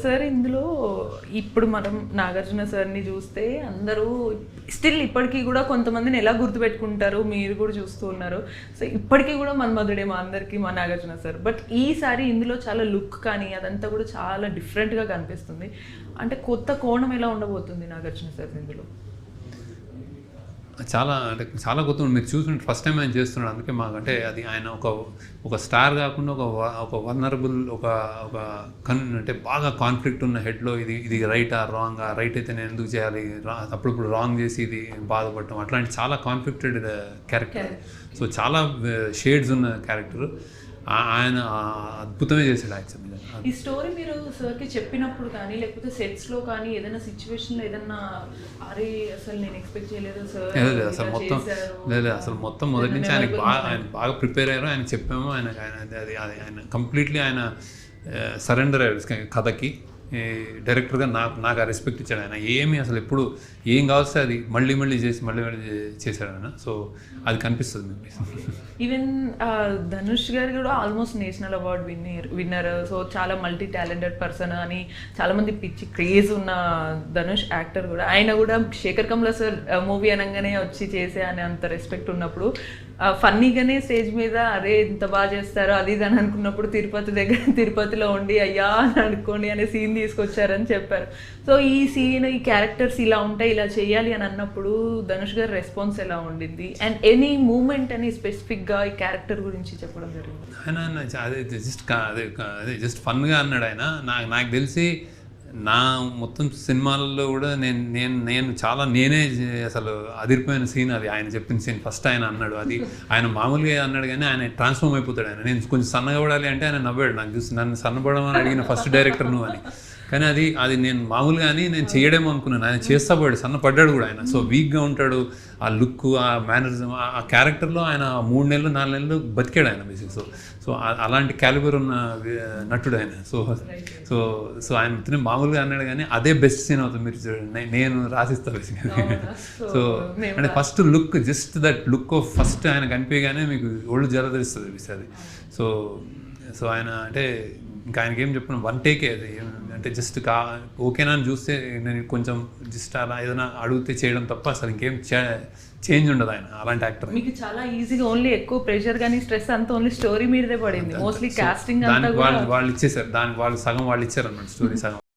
Sir ఇందులో ఇప్పుడు మనం నాగార్జున సార్ని చూస్తే అందరూ స్టిల్ ఇప్పటికీ కూడా కొంతమందిని ఎలా గుర్తుపెట్టుకుంటారు, మీరు కూడా చూస్తూ ఉన్నారు. సో ఇప్పటికీ కూడా మన్మధుడే మా అందరికీ మా నాగార్జున సార్. బట్ ఈసారి ఇందులో చాలా లుక్ కానీ అదంతా కూడా చాలా డిఫరెంట్గా కనిపిస్తుంది. అంటే కొత్త కోణం ఎలా ఉండబోతుంది నాగార్జున సార్ ఇందులో? చాలా కొత్త మీరు చూసుకుంటే ఫస్ట్ టైం ఆయన చేస్తున్నాడు. అందుకే మాకు అంటే అది ఆయన ఒక స్టార్ కాకుండా ఒక వల్నరబుల్ అంటే బాగా కాన్ఫ్లిక్ట్ ఉన్న హెడ్లో ఇది రైటా రాంగ్, రైట్ అయితే నేను ఎందుకు చేయాలి, అప్పుడప్పుడు రాంగ్ చేసి ఇది బాధపడటం, అట్లాంటి చాలా కాన్ఫ్లిక్టెడ్ క్యారెక్టర్. సో చాలా షేడ్స్ ఉన్న క్యారెక్టర్. ఆయన అద్భుతమే చేశాడు యాక్చువల్లీ. ఈ స్టోరీ మీరు సార్కి చెప్పినప్పుడు కానీ లేకపోతే సెట్స్లో కానీ ఏదైనా సిచ్యువేషన్లో ఏదన్నా అరే అసలు నేను ఎక్స్పెక్ట్ చేయలేదు సార్ లేదు అసలు మొత్తం మొదటి నుంచి ఆయన బాగా ప్రిపేర్ అయ్యారు. ఆయన చెప్పాము, ఆయన కంప్లీట్లీ ఆయన సరెండర్ అయ్యారు కథకి. డైరెక్టర్గా నాకు ఆ రెస్పెక్ట్ ఇచ్చాడు ఆయన. ఏమి అసలు ఎప్పుడు ఏం కావస్తే అది మళ్ళీ చేశాడు ఆయన. సో అది కనిపిస్తుంది మీకు. ఈవెన్ ధనుష్ గారు కూడా almost national award winner. So చాలా మల్టీ టాలెంటెడ్ పర్సన్ అని చాలామంది పిచ్చి క్రేజ్ ఉన్న ధనుష్ యాక్టర్ కూడా. ఆయన కూడా శేఖర్ కమల సార్ మూవీ అనగానే వచ్చి చేసే అని అంత రెస్పెక్ట్ ఉన్నప్పుడు ఫన్నీగానే స్టేజ్ మీద అరే ఇంత బాగా చేస్తారో అది ఇది అని అనుకున్నప్పుడు తిరుపతిలో ఉండి అయ్యా అని అనుకోండి అనే సీన్ తీసుకొచ్చారని చెప్పారు. సో ఈ సీన్ ఈ క్యారెక్టర్స్ ఇలా ఉంటాయి ఇలా చేయాలి అని అన్నప్పుడు ధనుష్ గారి రెస్పాన్స్ ఎలా ఉండింది? అండ్ ఎనీ మూమెంట్ అని స్పెసిఫిక్గా ఈ క్యారెక్టర్ గురించి చెప్పడం జరిగింది? అదే జస్ట్ ఫన్గా అన్నాడు ఆయన. నాకు తెలిసి నా మొత్తం సినిమాలలో కూడా నేను చాలా నేనే అసలు అదిరిపోయిన సీన్ అది ఆయన చెప్పిన సీన్. ఫస్ట్ ఆయన అన్నాడు అది ఆయన మామూలుగా అన్నాడు కానీ ఆయన ట్రాన్స్ఫార్మ్ అయిపోతాడు. ఆయన నేను కొంచెం సన్నగా పడాలి అంటే ఆయన నవ్వాడు. నాకు చూసి నన్ను సన్నపడమని అడిగిన ఫస్ట్ డైరెక్టర్ నువ్వు అని. కానీ అది నేను మామూలుగా అని నేను చేయడేమో అనుకున్నాను. ఆయన చేస్తా పోయాడు, సన్నపడ్డాడు కూడా ఆయన. సో వీక్గా ఉంటాడు, ఆ లుక్ ఆ మేనరిజం ఆ క్యారెక్టర్లో ఆయన 3 నెలలు 4 నెలలు బతికాడు ఆయన బేసిక్. సో అలాంటి క్యాలిబర్ ఉన్న నటుడు ఆయన. సో ఆయన మామూలుగా అన్నాడు కానీ అదే బెస్ట్ సీన్ అవుతుంది. మీరు చూడండి, నేను రాసిస్తా బేసిక్గా. సో అంటే first look, just that look of first ఆయన కనిపించగానే మీకు ఒళ్ళు జలధరిస్తుంది అది. సో ఆయన అంటే ఇంకా ఆయనకి ఏం చెప్పిన వన్ టేకే అది. అంటే జస్ట్ ఓకేనా అని చూస్తే నేను కొంచెం జస్ట్ అలా ఏదైనా అడిగితే చేయడం తప్ప అసలు ఇంకేం చేంజ్ ఉండదు ఆయన. అలాంటి యాక్టర్. మీకు చాలా ఈజీగా ఓన్లీ ఎక్కువ ప్రెషర్ కానీ స్ట్రెస్ అంతా ఓన్లీ స్టోరీ మీదే పడింది. మోస్ట్లీ కాస్టింగ్ వాళ్ళు ఇచ్చేసారు, దానికి వాళ్ళు సగం వాళ్ళు ఇచ్చారు అన్నమాట, స్టోరీ సగం.